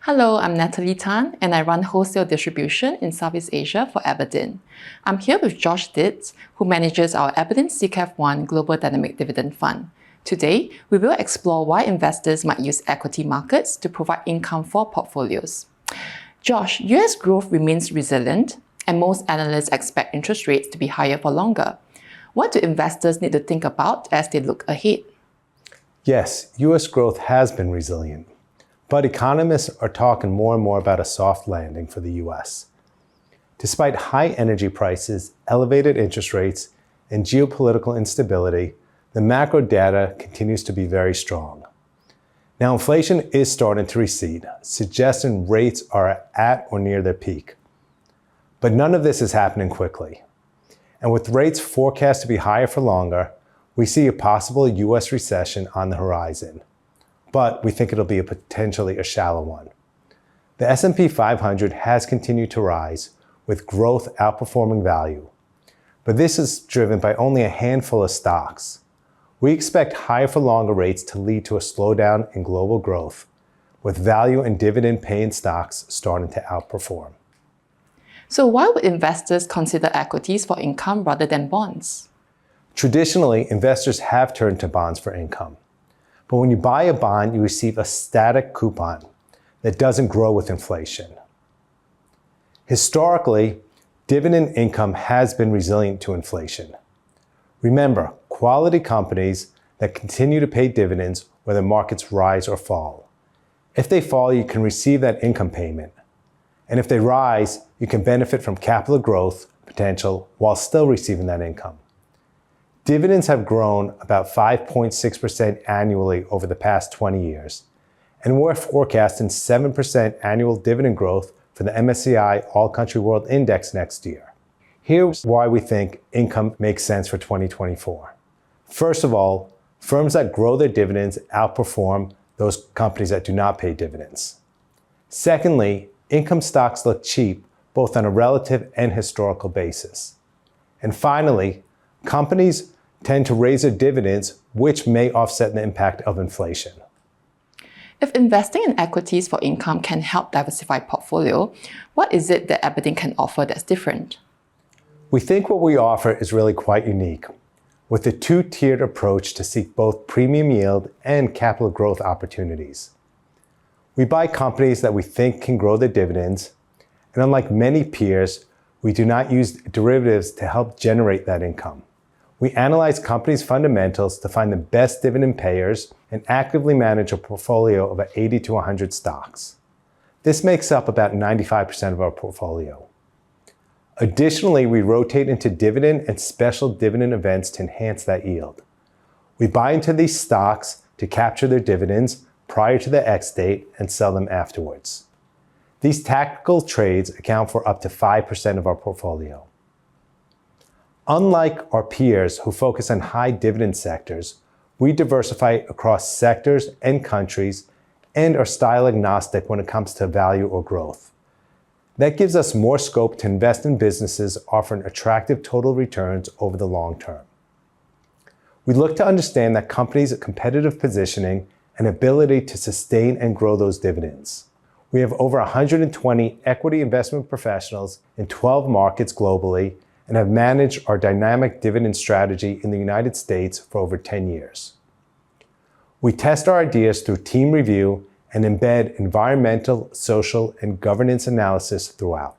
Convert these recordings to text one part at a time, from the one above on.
Hello, I'm Natalie Tan, and I run wholesale distribution in Southeast Asia for abrdn. I'm here with Josh Ditz, who manages our abrdn CCAF1 Global Dynamic Dividend Fund. Today, we will explore why investors might use equity markets to provide income for portfolios. Josh, US growth remains resilient, and most analysts expect interest rates to be higher for longer. What do investors need to think about as they look ahead? Yes, US growth has been resilient, but economists are talking more and more about a soft landing for the US. Despite high energy prices, elevated interest rates, and geopolitical instability, the macro data continues to be very strong. Now, inflation is starting to recede, suggesting rates are at or near their peak. But none of this is happening quickly. And with rates forecast to be higher for longer, we see a possible US recession on the horizon. But we think it'll be potentially a shallow one. The S&P 500 has continued to rise, with growth outperforming value. But this is driven by only a handful of stocks. We expect higher for longer rates to lead to a slowdown in global growth, with value and dividend-paying stocks starting to outperform. So why would investors consider equities for income rather than bonds? Traditionally, investors have turned to bonds for income. But when you buy a bond, you receive a static coupon that doesn't grow with inflation. Historically, dividend income has been resilient to inflation. Remember, quality companies that continue to pay dividends whether markets rise or fall. If they fall, you can receive that income payment. And if they rise, you can benefit from capital growth potential while still receiving that income. Dividends have grown about 5.6% annually over the past 20 years, and we're forecasting 7% annual dividend growth for the MSCI All Country World Index next year. Here's why we think income makes sense for 2024. First of all, firms that grow their dividends outperform those companies that do not pay dividends. Secondly, income stocks look cheap both on a relative and historical basis. And finally, companies tend to raise their dividends, which may offset the impact of inflation. If investing in equities for income can help diversify portfolio, what is it that abrdn can offer that's different? We think what we offer is really quite unique, with a two-tiered approach to seek both premium yield and capital growth opportunities. We buy companies that we think can grow their dividends, and unlike many peers, we do not use derivatives to help generate that income. We analyze companies' fundamentals to find the best dividend payers and actively manage a portfolio of 80 to 100 stocks. This makes up about 95% of our portfolio. Additionally, we rotate into dividend and special dividend events to enhance that yield. We buy into these stocks to capture their dividends prior to the X date and sell them afterwards. These tactical trades account for up to 5% of our portfolio. Unlike our peers who focus on high dividend sectors, we diversify across sectors and countries and are style agnostic when it comes to value or growth. That gives us more scope to invest in businesses offering attractive total returns over the long term. We look to understand that companies' competitive positioning and ability to sustain and grow those dividends. We have over 120 equity investment professionals in 12 markets globally and have managed our dynamic dividend strategy in the United States for over 10 years. We test our ideas through team review and embed environmental, social, and governance analysis throughout.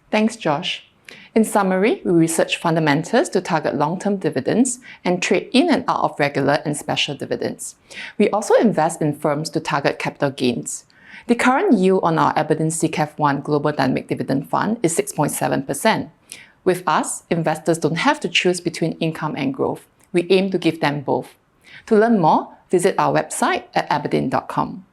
Thanks, Josh. In summary, we research fundamentals to target long-term dividends and trade in and out of regular and special dividends. We also invest in firms to target capital gains. The current yield on our abrdn CCAF1 Global Dynamic Dividend Fund is 6.7%. With us, investors don't have to choose between income and growth. We aim to give them both. To learn more, visit our website at abrdn.com.